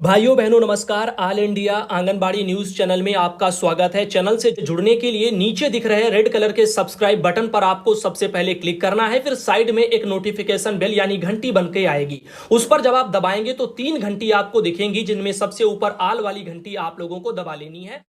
भाइयों बहनों नमस्कार। All India anganwadi news channel में आपका स्वागत है। चैनल से जुड़ने के लिए नीचे दिख रहे रेड कलर के सब्सक्राइब बटन पर आपको सबसे पहले क्लिक करना है। फिर साइड में एक नोटिफिकेशन बेल यानी घंटी बन के आएगी, उस पर जब आप दबाएंगे तो 3 घंटी आपको दिखेंगी, जिनमें सबसे ऊपर आल वाली घंटी आप लोगों को दबा लेनी है।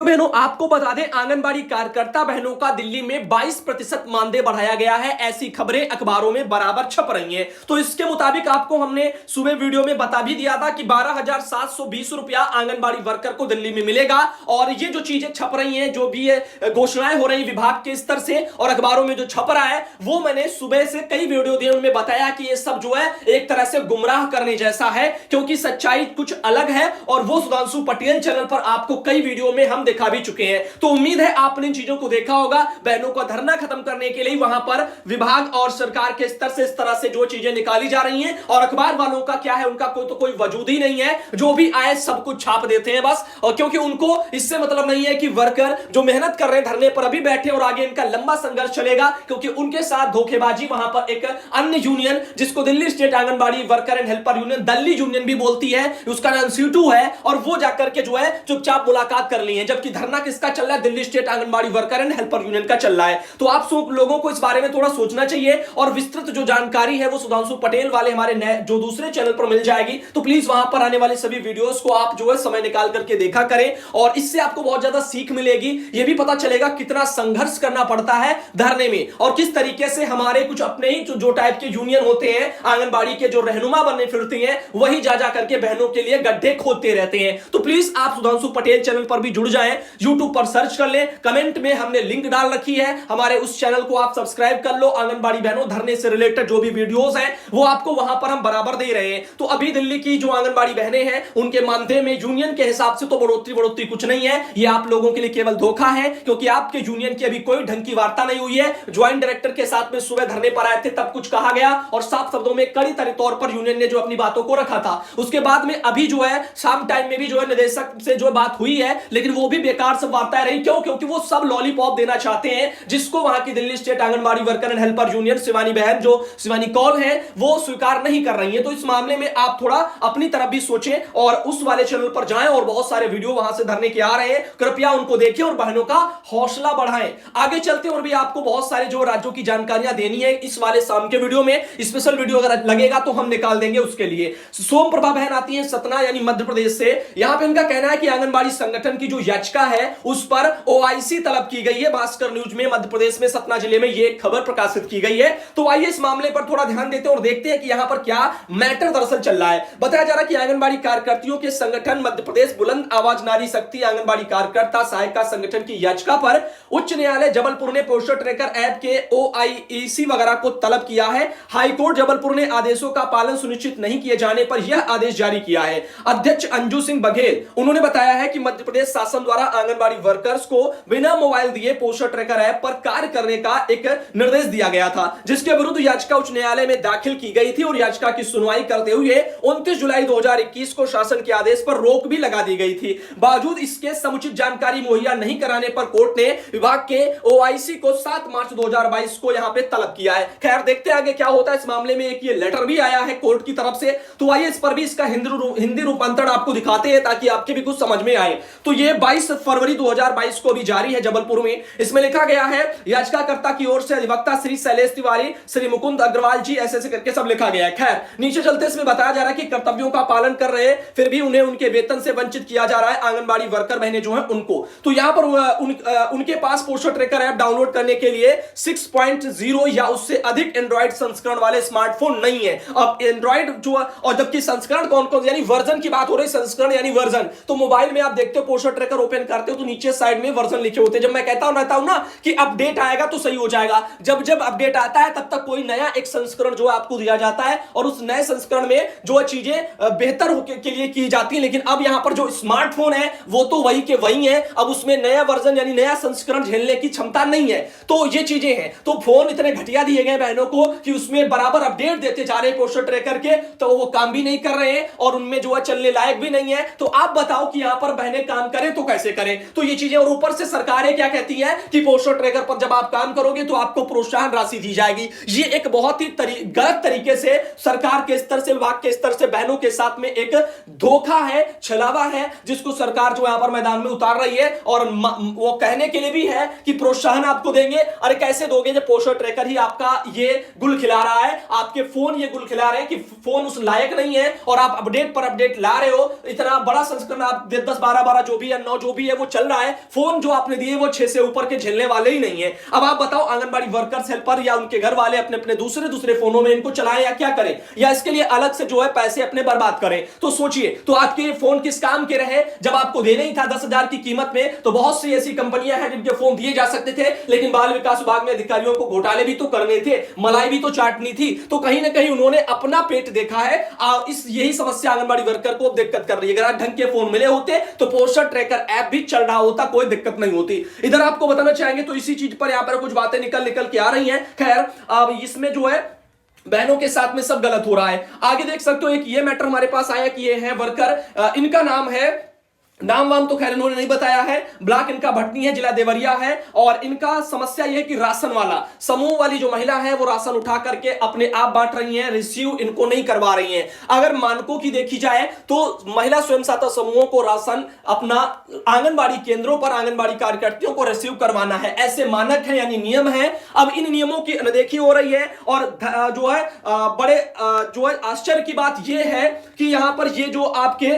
बहनों आपको बता दें, आंगनबाड़ी कार्यकर्ता बहनों का दिल्ली में 22% मानदेय बढ़ाया गया है। ऐसी खबरें अखबारों में बराबर छप रही हैं। तो इसके मुताबिक आपको हमने सुबह वीडियो में बता भी दिया था कि 12,720 रुपया आंगनबाड़ी वर्कर को दिल्ली में मिलेगा। और ये जो चीजें छप रही हैं, जो भी ये घोषणाएं हो रही विभाग के स्तर से और अखबारों में जो छप रहा है, वो मैंने सुबह से कई वीडियो दिए, उनमें बताया कि ये सब जो है एक तरह से गुमराह करने जैसा है, क्योंकि सच्चाई कुछ अलग है। और वो सुधांशु पटेल चैनल पर आपको कई वीडियो में हम दिखा भी चुके हैं। तो उम्मीद है आपने इन चीजों को देखा होगा। बहनों का धरना खत्म करने के लिए वहां पर विभाग और सरकार के स्तर से इस तरह से जो चीजें निकाली जा रही हैं, और अखबार वालों का क्या है, उनका कोई वजूद ही नहीं है। जो भी आए सब कुछ छाप देते हैं बस, और क्योंकि उनको इससे मतलब नहीं है कि वर्कर जो मेहनत कर रहे हैं धरने पर अभी बैठे और आगे इनका लंबा संघर्ष चलेगा, क्योंकि उनके साथ धोखेबाजी वहां पर एक अन्य यूनियन, जिसको Delhi state anganwadi worker and helper union, Delhi union भी बोलती है, उसका नाम C2 है, और वो जाकर के जो है चुपचाप मुलाकात कर ली है। जबकि धरना किसका चल रहा है? Delhi state anganwadi worker and helper union का चल रहा है। तो आप लोगों को इस बारे में थोड़ा सोचना चाहिए, और विस्तृत जो जानकारी है वो सुधांशु पटेल वाले हमारे नए जो दूसरे चैनल पर मिल जाएगी। तो प्लीज वहां पर आने वाले सभी वीडियोस को आप जो है समय निकाल करके देखा करें, और इससे आपको बहुत ज्यादा सीख मिलेगी। यह भी पता चलेगा कितना संघर्ष करना पड़ता है धरने में, और किस तरीके से हमारे कुछ अपने ही जो टाइप के यूनियन होते हैं, आंगनबाड़ी के जो रहनुमा बनने फिरते हैं, वही जा करके बहनों के लिए गड्ढे खोदते रहते हैं। तो प्लीज आप सुधांशु पटेल चैनल पर भी जुड़ जाएं, यूट्यूब पर सर्च कर ले, कमेंट में हमने लिंक डाल रखी है हमारे उस चैनल को, आप सब्सक्राइब कर लो। आंगनबाड़ी बहनों धरने से रिलेटेड जो भी वीडियोस हैं वो आपको वहां पर हम बराबर दे रहे हैं। तो अभी दिल्ली की जो आंगनबाड़ी बहनें हैं, उनके मानदेय में यूनियन के हिसाब से तो बढ़ोतरी कुछ नहीं है। ये आप लोगों के लिए केवल धोखा है, क्योंकि आपके यूनियन की अभी कोई ढंग की वार्ता नहीं हुई है। ज्वाइंट डायरेक्टर के साथ में सुबह धरने पर आए थे, तब कुछ कहा गया, और साफ शब्दों में कड़ी तौर पर यूनियन ने जो अपनी बातों को रखा था। उसके बाद में अभी जो है शाम टाइम में भी जो है निदेशक से जो बात हुई है, लेकिन वो भी बेकार सब वार्ताएं रही। क्यों? क्योंकि वो सब लॉलीपॉप देना चाहते हैं, जिसको वहां की Delhi state anganwadi worker and helper union Shivani बहन, जो शिवानी कौल है, वो स्वीकार नहीं कर रही है। तो इस मामले में आप थोड़ा अपनी तरफ भी सोचें, और उस वाले चैनल पर जाएं, और बहुत सारे वीडियो वहां से धरने के आ रहे हैं, कृपया उनको देखें और बहनों का हौसला बढ़ाएं। आगे चलते और भी आपको बहुत सारे जो राज्यों की जानकारियां देनी है इस वाले शाम के वीडियो में। स्पेशल वीडियो अगर लगेगा तो हम निकाल देंगे उसके लिए। सोम प्रभा बहन आती है सतना यानी मध्य प्रदेश से। यहां पे उनका कहना है कि आंगनबाड़ी संगठन की जो याचिका है उस पर OIC तलब की गई है। भास्कर न्यूज में मध्य प्रदेश में सतना जिले में यह खबर प्रकाशित की गई है। तो आइए इस मामले पर थोड़ा ध्यान देते हैं और देखते हैं कि यहां पर क्या मैटर दरअसल चल रहा है। बताया जा रहा है कि आंगनबाड़ी कार्यकर्तियों के संगठन मध्य प्रदेश बुलंद आवाज नारी शक्ति आंगनबाड़ी कार्यकर्ता सहायिका संगठन की याचिका पर उच्च न्यायालय जबलपुर ने पोस्टर ट्रैकर ऐप के OIC वगैरह को तलब किया है। हाईकोर्ट जबलपुर ने आदेशों का पालन सुनिश्चित नहीं किए जाने पर यह आदेश जारी किया है। अध्यक्ष अंजू सिंह बघेल उन्होंने बताया है कि मध्य प्रदेश शासन द्वारा आंगनबाड़ी वर्कर्स को बिना मोबाइल दिए पोस्टर ट्रैकर ऐप पर कार्य करने का एक निर्देश दिया गया था, जिसके विरुद्ध याचिका उच्च न्यायालय में दाखिल की गई थी, और याचिका की सुनवाई करते हुए 29 जुलाई 2021 को शासन के आदेश पर रोक भी लगा दी गई थी। बावजूद इसके समुचित जानकारी मुहैया नहीं कराने पर कोर्ट ने विभाग के OIC को 7 मार्च 2022 को यहां पे तलब किया है। खैर देखते हैं आगे क्या होता है इस मामले में। एक ये लेटर भी आया है कोर्ट की तरफ से, तो आइए इस पर भी इसका हिंदी रूपांतरण आपको दिखाते हैं ताकि आपके भी कुछ समझ में आए। तो ये 22 फरवरी 2022 को भी जारी है जबलपुर में। इसमें लिखा गया है याचिकाकर्ता की ओर से अधिवक्ता श्री शैलेश तिवारी, श्री मुकुंद अग्रवाल जी, ऐसे करके सब लिखा गया है। खैर नीचे चलते इसमें बताया जा रहा है कि कर्तव्यों का पालन कर रहे हैं, फिर भी उन्हें उनके वेतन से वंचित किया जा रहा है आंगनबाड़ी वर्कर बहनें जो हैं उनको। तो यहां पर उनके पास पोस्टर ट्रैकर ऐप डाउनलोड करने के लिए 6.0 या उससे अधिक एंड्रॉइड संस्करण वाले स्मार्टफोन नहीं है। अब एंड्रॉइड जो, और जबकि संस्करण कौन कौन यानी वर्जन की बात हो रही, संस्करण यानी वर्जन, तो मोबाइल में आप देखते हो पोस्टर ट्रैकर ओपन करते हो तो नीचे साइड में वर्जन लिखे होते हैं। जब मैं कहता हूं ना कि अपडेट आएगा तो सही हो जाएगा, जब जब अपडेट आता है तब तक कोई नया एक संस्करण जो आपको दिया जाता है, और उस नए संस्करण में जो चीजें बेहतर के लिए की जाती है। लेकिन अब यहां पर जो स्मार्टफोन है वो तो वही के वही है, अब उसमें नया वर्जन यानी नया संस्करण झेलने की क्षमता नहीं है। तो ये चीजें हैं। तो फोन इतने घटिया दिए गए बहनों को कि उसमें बराबर अपडेट देते जा रहे पोस्टर ट्रैकर के, तो वो काम भी नहीं कर रहे हैं और उनमें जो है चलने लायक भी नहीं है। तो आप बताओ कि यहां पर बहनें काम करें तो कैसे करें। तो ये चीजें, और ऊपर से सरकारें क्या कहती है कि पोस्टर ट्रैकर पर जब आप काम करोगे तो आपको प्रोत्साहन राशि दी जाएगी। ये एक बहुत ही गलत तरीके से सरकार के स्तर से, विभाग के स्तर से बहनों के साथ में एक धोखा है, छलावा है, जिसको सरकार जो यहां पर मैदान में उतार रही है। और वो कहने के लिए भी है कि प्रोत्साहन आपको देंगे। अरे कैसे दोगे जब पोस्टर ट्रैकर ही आपका ये गुल खिला रहा है, आपके फोन ये गुल खिला रहे हैं कि फोन उस लायक नहीं है, और आप अपडेट पर अपडेट ला रहे हो। इतना बड़ा संस्करण आप 10 12 जो भी है, 9 जो भी है वो चल रहा है। फोन जो आपने दिए वो 6 से ऊपर के झेलने वाले ही नहीं है। अब आप बताओ, आंगनबाड़ी वर्कर्स, हेल्पर या उनके घर वाले अपने अपने दूसरे फोनों में इनको चलाएं या क्या करें, या इसके लिए अलग से जो है पैसे अपने बर्बाद करें। तो सोचिए, तो आपके फोन किस काम के रहे जब आपको देना ही था 10,000 की कीमत में। तो बहुत सी ऐसी कंपनियां हैं जिनके फोन दिए जा सकते थे, लेकिन बाल विकास विभाग में अधिकारियों को घोटाले भी तो करने थे, मलाई भी तो चाटनी थी। तो कहीं ना कहीं उन्होंने अपना पेट देखा है। यही समस्या आंगनबाड़ी वर्कर को दिक्कत कर रही है। अगर ढंग के फोन मिले होते तो पोस्टर ट्रैकर ऐप भी चल रहा होता, कोई दिक्कत नहीं होती। इधर आपको बताना चाहेंगे तो इसी चीज पर यहां पर कुछ बातें निकल के आ रही हैं। खैर, अब इसमें जो है बहनों के साथ में सब गलत हो रहा है। आगे देख सकते हो, एक ये मैटर हमारे पास आया कि ये है वर्कर, इनका नाम है, नाम वाम तो खैर इन्होंने नहीं बताया है, ब्लॉक इनका भटनी है, जिला देवरिया है। और इनका समस्या यह है कि राशन वाला समूह वाली जो महिला है वो राशन उठा करके अपने आप बांट रही हैं, रिसीव इनको नहीं करवा रही हैं। अगर मानकों की देखी जाए तो महिला स्वयं सहायता समूहों को राशन अपना आंगनबाड़ी केंद्रों पर आंगनबाड़ी कार्यकर्तियों को रिसीव करवाना है, ऐसे मानक है, यानी नियम है। अब इन नियमों की अनदेखी हो रही है। और जो है बड़े जो है आश्चर्य की बात यह है कि यहां पर ये जो आपके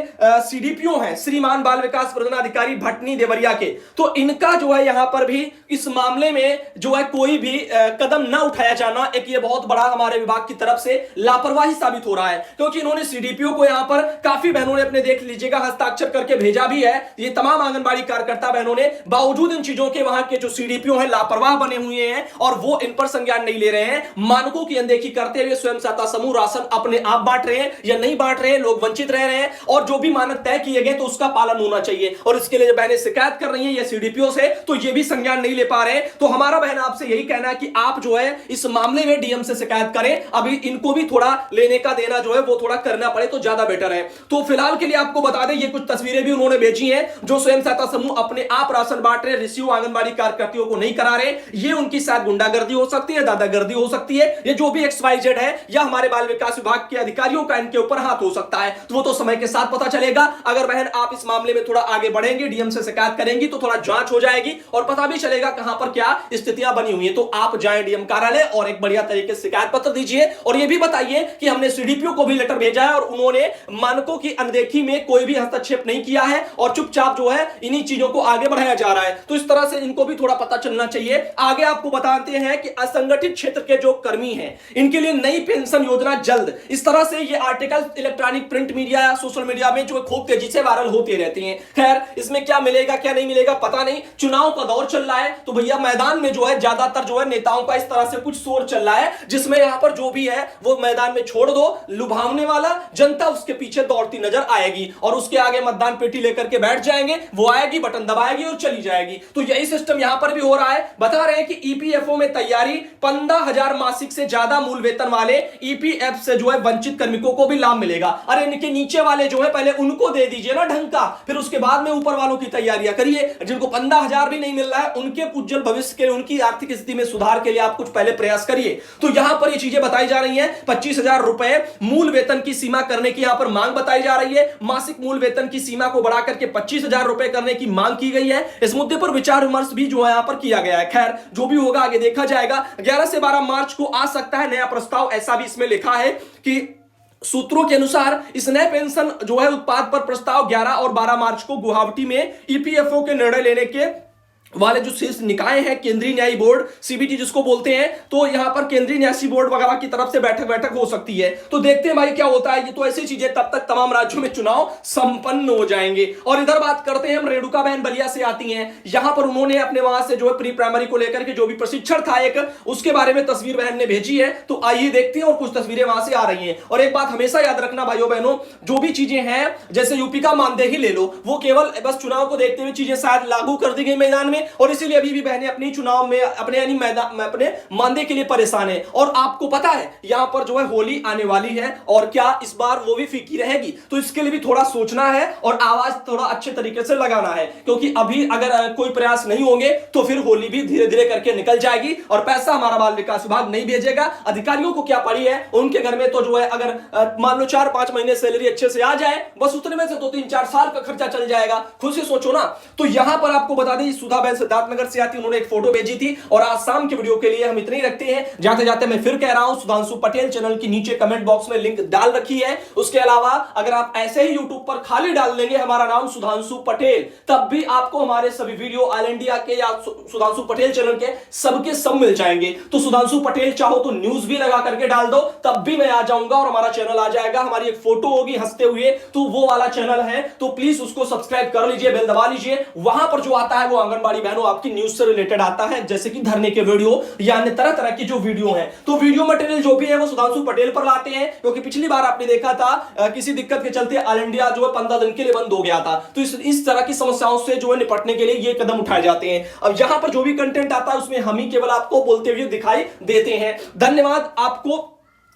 सीडीपीओ हैं, श्रीमान बाल विकास प्रधानाधिकारी भटनी देवरिया के, तो इनका जो है यहां पर भी इस मामले में जो है कोई भी कदम ना उठाया जाना, एक ये बहुत बड़ा हमारे विभाग की तरफ से लापरवाही साबित हो रहा है। क्योंकि इन्होंने सीडीपीओ को यहां पर काफी बहनों ने अपने देख लीजिएगा हस्ताक्षर करके भेजा भी है। ये तमाम आंगनबाड़ी कार्यकर्ता बहनों ने, बावजूद इन चीजों के वहां के जो सीडीपीओ हैं लापरवाह बने हुए हैं और वो इन पर संज्ञान नहीं ले रहे हैं। मानकों की अनदेखी करते हुए स्वयं सहायता समूह राशन अपने आप बांट रहे हैं या नहीं बांट रहे हैं, लोग वंचित रह रहे हैं। और जो भी मानक तय किए गए तो उसका पालन होना चाहिए। और इसके लिए बहनें शिकायत कर रही हैं या सीडीपीओ से, तो ये भी संज्ञान नहीं ले पा रहे हैं। तो हमारा बहन आपसे यही कहना है कि आप जो है इस मामले में डीएम से शिकायत करें। अभी इनको भी थोड़ा लेने का देना जो है वो थोड़ा करना पड़े तो ज्यादा बेटर है। तो फिलहाल के लिए आपको बता दें, ये कुछ तस्वीरें भी उन्होंने भेजी हैं जो स्वयं सहायता समूह अपने आप राशन बांट रहे, रिसीव आंगनबाड़ी कार्यकर्तियों को नहीं करा रहे। ये उनकी शायद गुंडागर्दी हो सकती है, दादागर्दी हो सकती है, ये जो भी XYZ है, या हमारे बाल विकास विभाग के अधिकारियों का इनके ऊपर हाथ हो सकता है। तो वो तो समय के साथ पता चलेगा। अगर बहन आप इस मामले में थोड़ा आगे बढ़ेंगे, डीएम से शिकायत करेंगी तो थोड़ा जांच हो जाएगी और पता भी चलेगा कहां पर क्या स्थितियां बनी हुई है। तो आप जाएं डीएम कार्यालय और एक बढ़िया तरीके से शिकायत पत्र दीजिए। और यह भी बताइए कि हमने सीडीपीओ को भी लेटर भेजा है और उन्होंने मानकों की अनदेखी में कोई भी हस्तक्षेप नहीं किया है और चुपचाप जो है इन्हीं चीजों को आगे बढ़ाया जा रहा है। तो इस तरह से इनको भी थोड़ा पता चलना चाहिए। आगे आपको बताते हैं कि असंगठित क्षेत्र के जो कर्मी हैं इनके लिए नई पेंशन योजना जल्द। इस तरह से ये आर्टिकल इलेक्ट्रॉनिक प्रिंट मीडिया या सोशल मीडिया में जो खूब तेजी से वायरल होते रहते हैं। खैर, इसमें क्या मिलेगा क्या नहीं मिलेगा पता नहीं। चुनाव का दौर चल रहा है तो भैया मैदान में जो है ज्यादातर जो है नेताओं का इस तरह से कुछ शोर चल रहा है, जिसमें यहां पर जो भी है वो मैदान में छोड़ दो, लुभावने वाला, जनता उसके पीछे दौड़ती नजर आएगी और उसके आगे मतदान पेटी लेकर के बैठ जाएंगे, वो आएगी, बटन दबाएगी और चली जाएगी। तो यही सिस्टम यहां पर भी हो रहा है। बता रहे हैं कि ईपीएफओ में तैयारी, 15,000 मासिक से ज्यादा मूल वेतन वाले ईपीएफ से जो है वंचित कार्मिकों को भी लाभ मिलेगा। अरे इनके नीचे वाले जो है पहले उनको दे दीजिए ना ढंग का, फिर उसके बाद में ऊपर वालों की तैयारियां करिए। जिनको 15,000 भी नहीं मिल रहा है उनके उज्जवल भविष्य के लिए, उनकी आर्थिक स्थिति में सुधार के लिए आप कुछ पहले प्रयास करिए। तो यहां पर ये चीजें बताई जा रही हैं। 25,000 रुपए मूल वेतन की सीमा करने की यहां पर मांग बताई जा रही है। मासिक मूल वेतन की सीमा को बढ़ाकर के 25,000 रुपए करने की मांग की गई है। इस मुद्दे पर विचार विमर्श भी जो है यहां पर किया गया है। खैर, जो भी होगा आगे देखा जाएगा। 11 से 12 मार्च को आ सकता है नया प्रस्ताव, ऐसा भी इसमें लिखा है कि सूत्रों के अनुसार इस नए पेंशन जो है उत्पाद पर प्रस्ताव 11 और 12 मार्च को गुवाहाटी में ईपीएफओ के निर्णय लेने के वाले जो शीर्ष निकाय है, केंद्रीय न्याय बोर्ड सीबीटी जिसको बोलते हैं, तो यहां पर केंद्रीय न्याय बोर्ड वगैरह की तरफ से बैठक हो सकती है। तो देखते हैं भाई क्या होता है। ये तो ऐसी चीजें, तब तक तमाम राज्यों में चुनाव संपन्न हो जाएंगे। और इधर बात करते हैं हम, रेणुका बहन बलिया से आती हैं। यहां पर उन्होंने अपने वहां से जो है प्री प्राइमरी को लेकर के जो भी प्रशिक्षण था एक, उसके बारे में तस्वीर बहन ने भेजी है। तो आइए देखते हैं, और कुछ तस्वीरें वहां से आ रही हैं। और एक बात हमेशा याद रखना भाइयों बहनों, जो भी चीजें हैं, जैसे यूपी का मानदेय ही ले लो, वो केवल बस चुनाव को देखते हुए चीजें शायद लागू कर दी गई मैदान में, में, और इसीलिए अभी भी बहनें अपनी चुनाव में अपने यानी मैदान में अपने मानदेय के लिए परेशान है। और आपको पता है यहां पर जो है होली आने वाली है, और क्या इस बार वो भी फीकी रहेगी, तो इसके लिए भी थोड़ा सोचना है और आवाज थोड़ा अच्छे तरीके से लगाना है, क्योंकि अभी अगर कोई प्रयास नहीं होंगे तो फिर होली भी धीरे धीरे करके निकल जाएगी और पैसा हमारा बाल विकास विभाग नहीं भेजेगा। अधिकारियों को क्या पड़ी है, उनके घर में तो जो है अगर मान लो 4-5 महीने सैलरी अच्छे से आ जाए, बस उतने में से 2-3-4 साल का खर्चा चल जाएगा। खुद से सोचो ना। तो यहां पर आपको बता दें, सुधा बहन सिद्धार्थनगर से आती, उन्होंने एक फोटो भेजी थी, और आज शाम के वीडियो के लिए हम इतने ही रखते हैं। जाते जाते मैं फिर कह रहा हूं, सुधांशु पटेल चैनल की नीचे कमेंट बॉक्स में लिंक डाल रखी है। उसके अलावा अगर आप ऐसे ही यूट्यूब पर खाली डाल देंगे हमारा नाम सुधांशु पटेल, तब भी आपको हमारे सभी वीडियो ऑल इंडिया के या सुधांशु पटेल चैनल के सबके सब मिल जाएंगे। तो सुधांशु पटेल चाहो तो न्यूज भी लगा करके डाल दो, तब भी मैं आ जाऊंगा और हमारा चैनल आ जाएगा। हमारी एक फोटो होगी हंसते हुए, तो वो वाला चैनल है, तो प्लीज उसको सब्सक्राइब कर लीजिए, बेल दबा लीजिए। वहां पर जो आता है वो आंगनबाड़ी बहनों आपकी न्यूज से रिलेटेड आता है, जैसे कि धरने के वीडियो या अन्य तरह तरह की जो वीडियो है। तो वीडियो मटेरियल जो भी है वो सुधांशु पटेल पर लाते हैं, क्योंकि पिछली बार आपने देखा था किसी दिक्कत के चलते ऑल इंडिया जो है 15 दिन के लिए बंद हो गया था। तो इस तरह की समस्याओं से जो है निपटने के लिए ये कदम उठाए जाते हैं। अब यहां पर जो भी कंटेंट आता है उसमें हम ही केवल आपको बोलते हुए दिखाई देते हैं। धन्यवाद आपको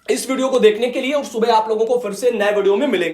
इस वीडियो को देखने के लिए, और सुबह आप लोगों को फिर से नए वीडियो में मिलेंगे।